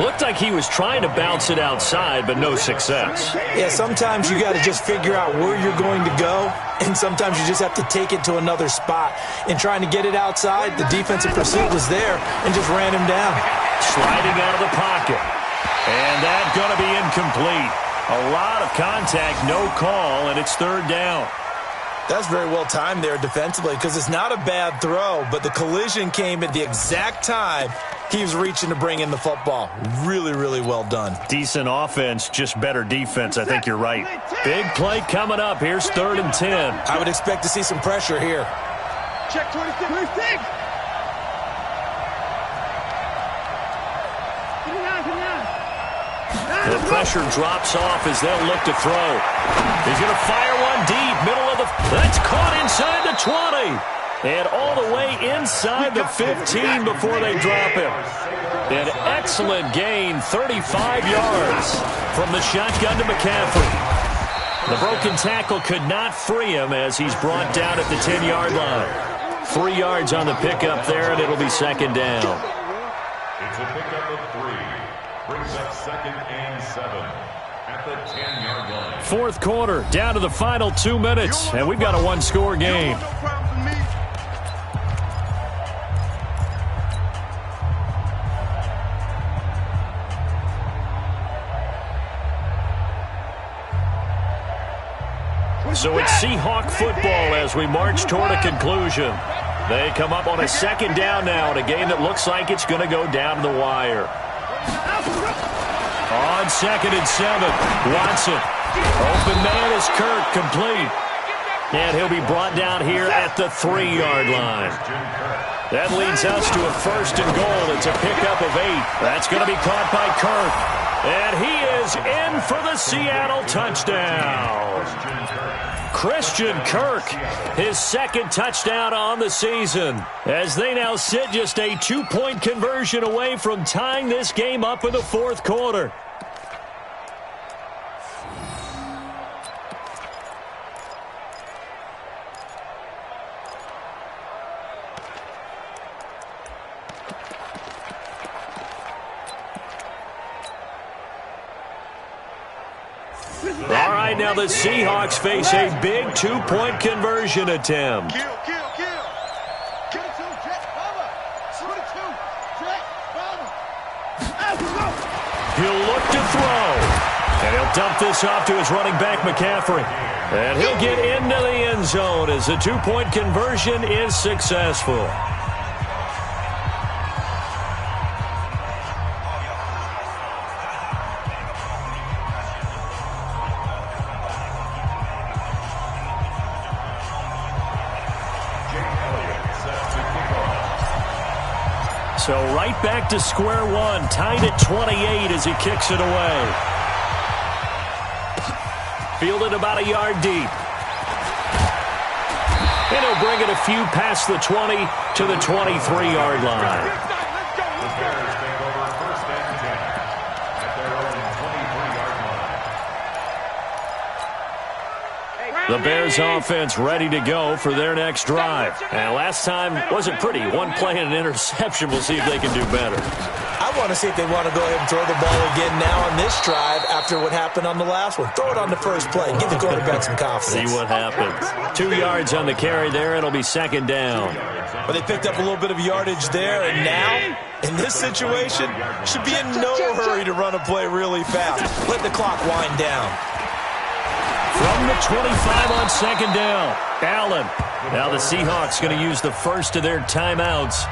Looked like he was trying to bounce it outside, but no success. Yeah, sometimes you got to just figure out where you're going to go, and sometimes you just have to take it to another spot. In trying to get it outside, the defensive pursuit was there and just ran him down. Sliding out of the pocket. And that's going to be incomplete. A lot of contact, no call, and it's 3rd down. That's very well timed there defensively because it's not a bad throw, but the collision came at the exact time he was reaching to bring in the football. Really, really well done. Decent offense, just better defense. I think you're right. Big play coming up. Here's 3rd and 10. I would expect to see some pressure here. Check 26. The pressure drops off as they'll look to throw. He's going to fire one deep, middle of the... That's caught inside the 20. And all the way inside the 15 before they drop him. An excellent gain, 35 yards from the shotgun to McCaffrey. The broken tackle could not free him as he's brought down at the 10-yard line. 3 yards on the pickup there, and it'll be 2nd down. It's a pickup of 3. Brings up 2nd and 7 at the 10-yard line. Fourth quarter, down to the final 2 minutes, and we've got a 1-score game. So it's Seahawk football as we march toward a conclusion. They come up on a 2nd down now in a game that looks like it's going to go down to the wire. On 2nd and 7, Watson. Open man is Kirk, complete. And he'll be brought down here at the 3-yard line. That leads us to a 1st and goal. It's a pickup of 8. That's going to be caught by Kirk. And he is in for the Seattle touchdown. Christian Kirk, his 2nd touchdown on the season, as they now sit just a 2-point conversion away from tying this game up in the fourth quarter. All right, now the Seahawks face a big 2-point conversion attempt. Kill. Get it to him, Jet. Bomber. 22. Jet. Bomber. He'll look to throw. And he'll dump this off to his running back, McCaffrey. And he'll get into the end zone as the 2-point conversion is successful. So right back to square one, tied at 28 as he kicks it away. Fielded about a yard deep. And he'll bring it a few past the 20 to the 23-yard line. The Bears take over 1st and 10 at their own 23-yard line. The Bears offense ready to go for their next drive. And last time wasn't pretty. One play and an interception. We'll see if they can do better. I want to see if they want to go ahead and throw the ball again now on this drive after what happened on the last one. Throw it on the first play. Give the quarterback some confidence. See what happens. 2 yards on the carry there. It'll be second down. Well, they picked up a little bit of yardage there, and now, in this situation, should be in no hurry to run a play really fast. Let the clock wind down. From the 25 on second down, Allen. Now the Seahawks going to use the first of their timeouts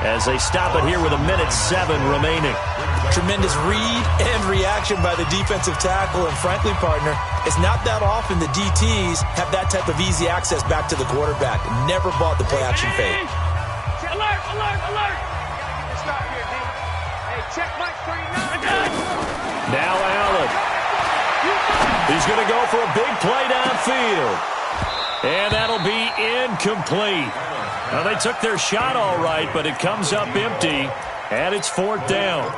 as they stop it here with 1:07 remaining. Tremendous read and reaction by the defensive tackle, and frankly, partner, it's not that often the DTs have that type of easy access back to the quarterback. Never bought the play-action fake. Alert, alert, alert! Stop here, D. Hey, check Mike 39. Now Allen. He's going to go for a big play downfield. And that'll be incomplete. Now, they took their shot all right, but it comes up empty, and it's fourth down.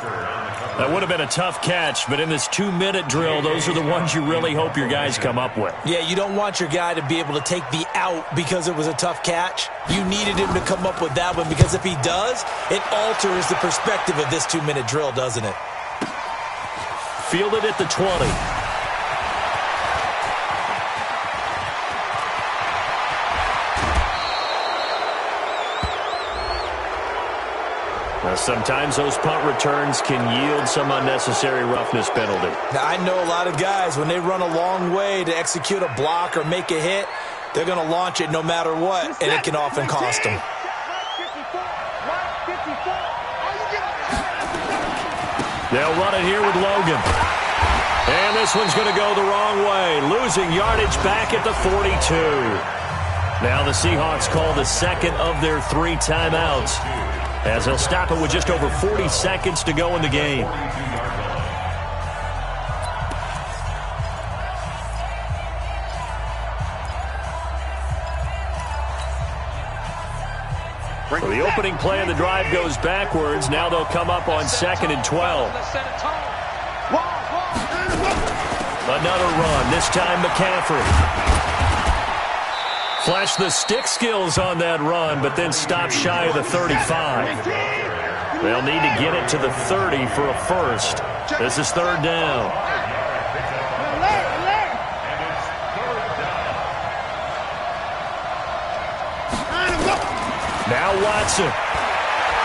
That would have been a tough catch, but in this 2-minute drill, those are the ones you really hope your guys come up with. Yeah, you don't want your guy to be able to take the out because it was a tough catch. You needed him to come up with that one, because if he does, it alters the perspective of this 2-minute drill, doesn't it? Fielded at the 20. Now, sometimes those punt returns can yield some unnecessary roughness penalty. Now, I know a lot of guys, when they run a long way to execute a block or make a hit, they're going to launch it no matter what, and it can often cost them. They'll run it here with Logan. And this one's going to go the wrong way, losing yardage back at the 42. Now the Seahawks call the second of their 3 timeouts, as they'll stop it with just over 40 seconds to go in the game. The opening play of the drive goes backwards. Now they'll come up on 2nd and 12. Another run, this time McCaffrey. Flashed the stick skills on that run, but then stopped shy of the 35. They'll need to get it to the 30 for a first. This is third down. Now Watson.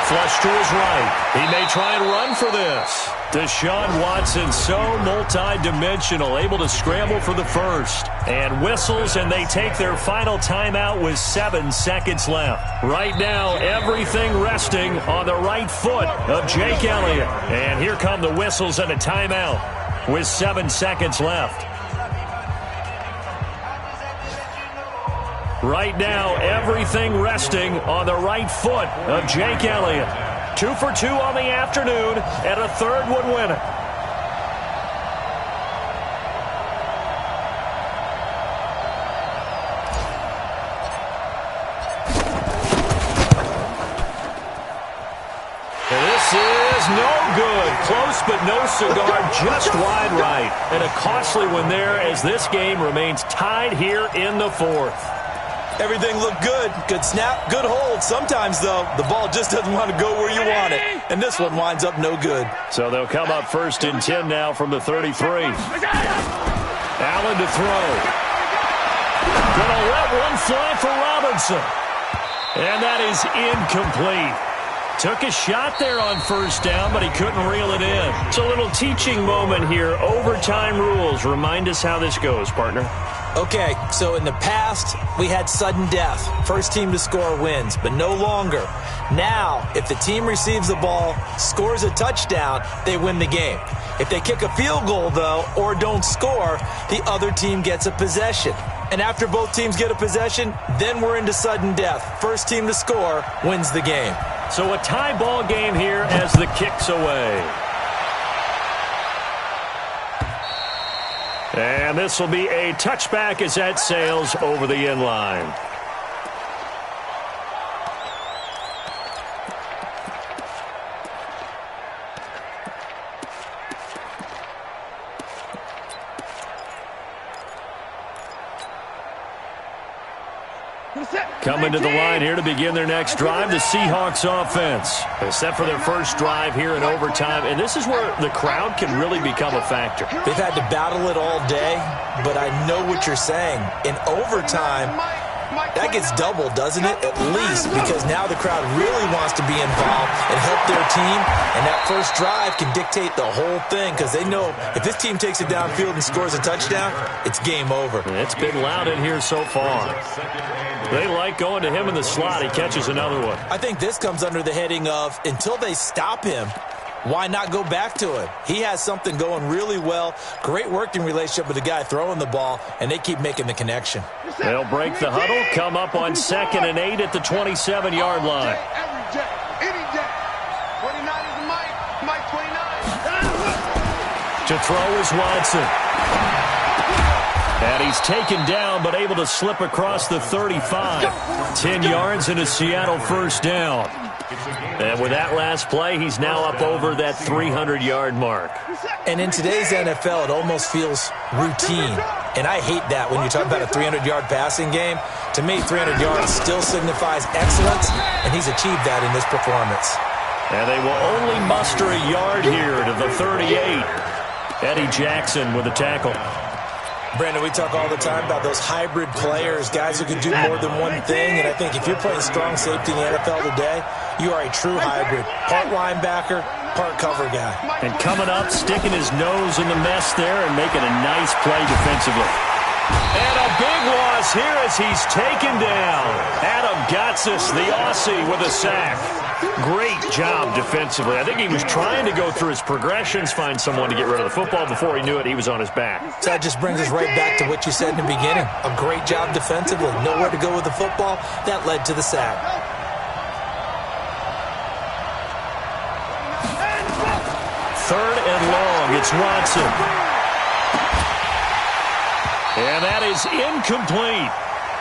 Flush to his right. He may try and run for this. Deshaun Watson, so multi-dimensional, able to scramble for the first. And whistles, and they take their final timeout with 7 seconds left. Right now, everything resting on the right foot of Jake Elliott. And here come the whistles and a timeout with 7 seconds left. Right now, everything resting on the right foot of Jake Elliott. 2 for 2 on the afternoon, and a third would win it. And this is no good. Close, but no cigar, just wide right. And a costly one there, as this game remains tied here in the fourth. Everything looked good. Good snap, good hold. Sometimes, though, the ball just doesn't want to go where you want it. And this one winds up no good. So they'll come up 1st and 10 now from the 33. Allen to throw. Gonna let one fly for Robinson. And that is incomplete. Took a shot there on first down, but he couldn't reel it in. It's a little teaching moment here. Overtime rules. Remind us how this goes, partner. Okay, so in the past, we had sudden death. First team to score wins, but no longer. Now, if the team receives the ball, scores a touchdown, they win the game. If they kick a field goal, though, or don't score, the other team gets a possession. And after both teams get a possession, then we're into sudden death. First team to score wins the game. So a tie ball game here as the kick's away. And this will be a touchback as that sails over the end line. Coming to the line here to begin their next drive, the Seahawks offense. They're set for their first drive here in overtime, and this is where the crowd can really become a factor. They've had to battle it all day, but I know what you're saying. In overtime, that gets doubled, doesn't it? At least, because now the crowd really wants to be involved and help their team, and that first drive can dictate the whole thing because they know if this team takes it downfield and scores a touchdown, it's game over. It's been loud in here so far. They like going to him in the slot. He catches another one. I think this comes under the heading of until they stop him, why not go back to him? He has something going really well. Great working relationship with the guy throwing the ball, and they keep making the connection. They'll break the huddle, come up on 2nd and 8 at the 27-yard line. Every day, any day. 29 is the Mike 29. To throw is Watson. And he's taken down, but able to slip across the 35. 10 yards and a Seattle first down. And with that last play, he's now up over that 300-yard mark. And in today's NFL, it almost feels routine. And I hate that when you talk about a 300-yard passing game. To me, 300 yards still signifies excellence, and he's achieved that in this performance. And they will only muster a yard here to the 38. Eddie Jackson with a tackle. Brandon, we talk all the time about those hybrid players, guys who can do more than one thing. And I think if you're playing strong safety in the NFL today, you are a true hybrid. Part linebacker, part cover guy. And coming up, sticking his nose in the mess there and making a nice play defensively. And a big loss here as he's taken down. Adam Gotsis, the Aussie, with a sack. Great job defensively. I think he was trying to go through his progressions, find someone to get rid of the football. Before he knew it, he was on his back. So that just brings us right back to what you said in the beginning. A great job defensively. Nowhere to go with the football. That led to the sack. Third and long. It's Watson. And that is incomplete.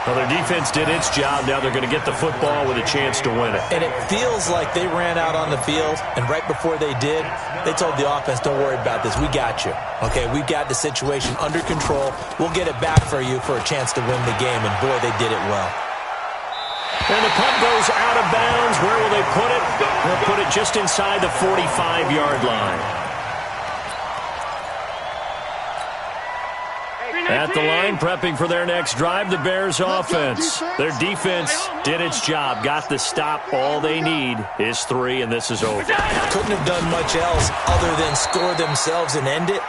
Well, their defense did its job. Now they're going to get the football with a chance to win it. And it feels like they ran out on the field, and right before they did, they told the offense, don't worry about this. We got you. Okay, we've got the situation under control. We'll get it back for you for a chance to win the game. And, boy, they did it well. And the punt goes out of bounds. Where will they put it? They'll put it just inside the 45-yard line. At the line, prepping for their next drive, the Bears offense. Their defense did its job, got the stop. All they need is 3, and this is over. Couldn't have done much else other than score themselves and end it.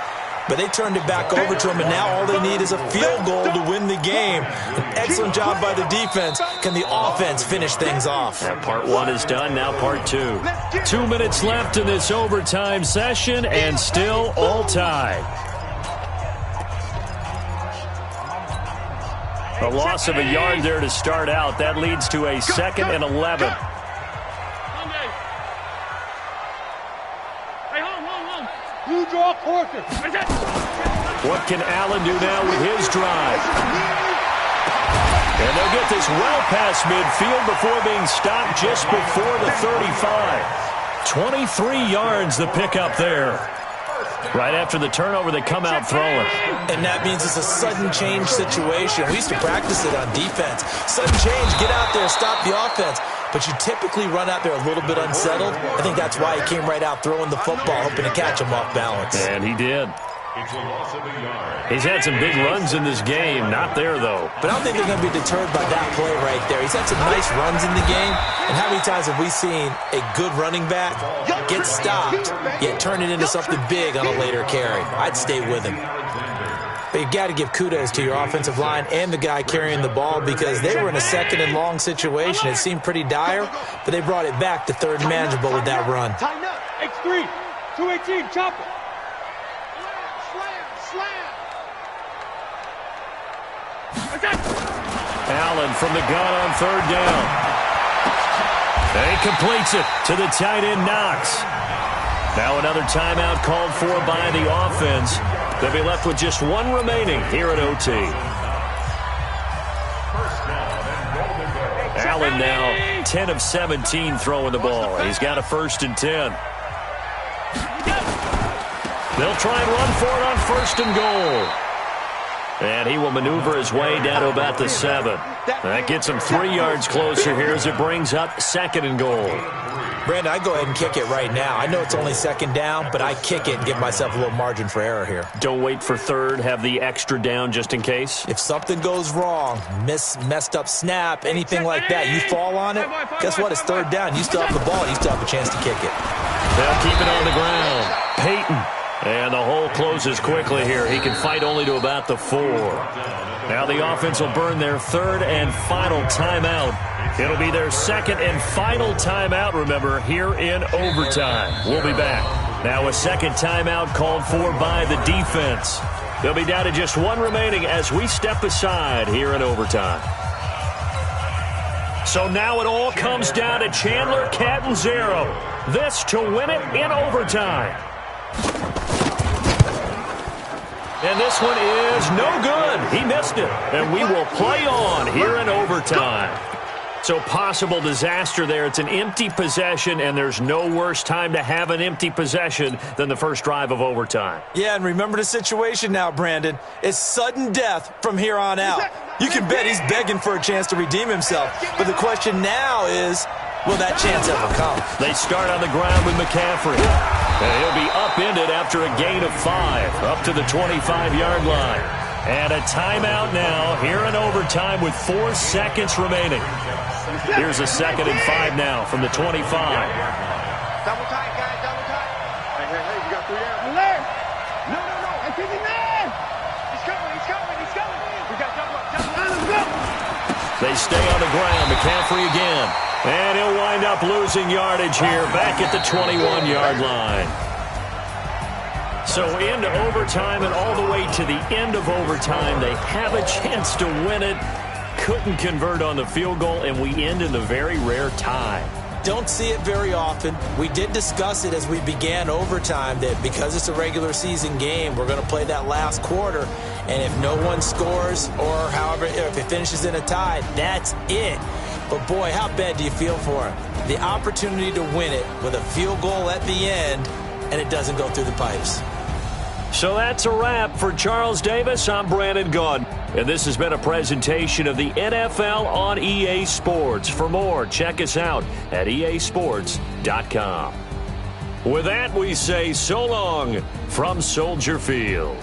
But they turned it back over to them, and now all they need is a field goal to win the game. An excellent job by the defense. Can the offense finish things off? Yeah, part 1 is done, now part 2. 2 minutes left in this overtime session, and still all tied. A loss of a yard there to start out. That leads to a 2nd and 11. You draw closer. What can Allen do now with his drive? And they'll get this well past midfield before being stopped just before the 35. 23 yards the pickup there. Right after the turnover, they come out throwing. And that means it's a sudden change situation. We used to practice it on defense. Sudden change, get out there, stop the offense. But you typically run out there a little bit unsettled. I think that's why he came right out throwing the football, hoping to catch him off balance. And he did. He's had some big runs in this game. Not there, though. But I don't think they're going to be deterred by that play right there. He's had some nice runs in the game. And how many times have we seen a good running back get stopped, yet turn it into something big on a later carry? I'd stay with him. But you've got to give kudos to your offensive line and the guy carrying the ball because they were in a 2nd and long situation. It seemed pretty dire, but they brought it back to 3rd and manageable with that run. X3, 218, chop it. Allen from the gun on 3rd down. And he completes it to the tight end, Knox. Now another timeout called for by the offense. They'll be left with just 1 remaining here at OT. Allen now 10 of 17 throwing the ball. He's got a 1st and 10. They'll try and run for it on 1st and goal. And he will maneuver his way down to about the 7. That gets him 3 yards closer here as it brings up 2nd and goal. Brandon, I go ahead and kick it right now. I know it's only 2nd down, but I kick it and give myself a little margin for error here. Don't wait for 3rd. Have the extra down just in case. If something goes wrong, messed up snap, anything like that, you fall on it, guess what? It's 3rd down. You still have the ball. You still have a chance to kick it. They'll keep it on the ground. Peyton. And the hole closes quickly here. He can fight only to about the 4. Now the offense will burn their 3rd and final timeout. It'll be their 2nd and final timeout, remember, here in overtime. We'll be back. Now a 2nd timeout called for by the defense. They'll be down to just 1 remaining as we step aside here in overtime. So now it all comes down to Chandler Catanzaro. This to win it in overtime. And this one is no good. He missed it. And we will play on here in overtime. So possible disaster there. It's an empty possession, and there's no worse time to have an empty possession than the first drive of overtime. Yeah, and remember the situation now, Brandon. It's sudden death from here on out. You can bet he's begging for a chance to redeem himself. But the question now is, will that chance ever come? They start on the ground with McCaffrey. And he'll be upended after a gain of 5, up to the 25-yard line. And a timeout now here in overtime with 4 seconds remaining. Here's a 2nd and 5 now from the 25. Double tight, guys, double tight. Hey, you got 3 down. No. I think he's man. He's coming. We got double up. Let's go. They stay on the ground. McCaffrey again. And he'll wind up losing yardage here back at the 21-yard line. So into overtime and all the way to the end of overtime, they have a chance to win it. Couldn't convert on the field goal, and we end in the very rare tie. Don't see it very often. We did discuss it as we began overtime that because it's a regular season game, we're going to play that last quarter. And if no one scores or however, if it finishes in a tie, that's it. But, boy, how bad do you feel for him? The opportunity to win it with a field goal at the end, and it doesn't go through the pipes. So that's a wrap for Charles Davis. I'm Brandon Gaudin, and this has been a presentation of the NFL on EA Sports. For more, check us out at easports.com. With that, we say so long from Soldier Field.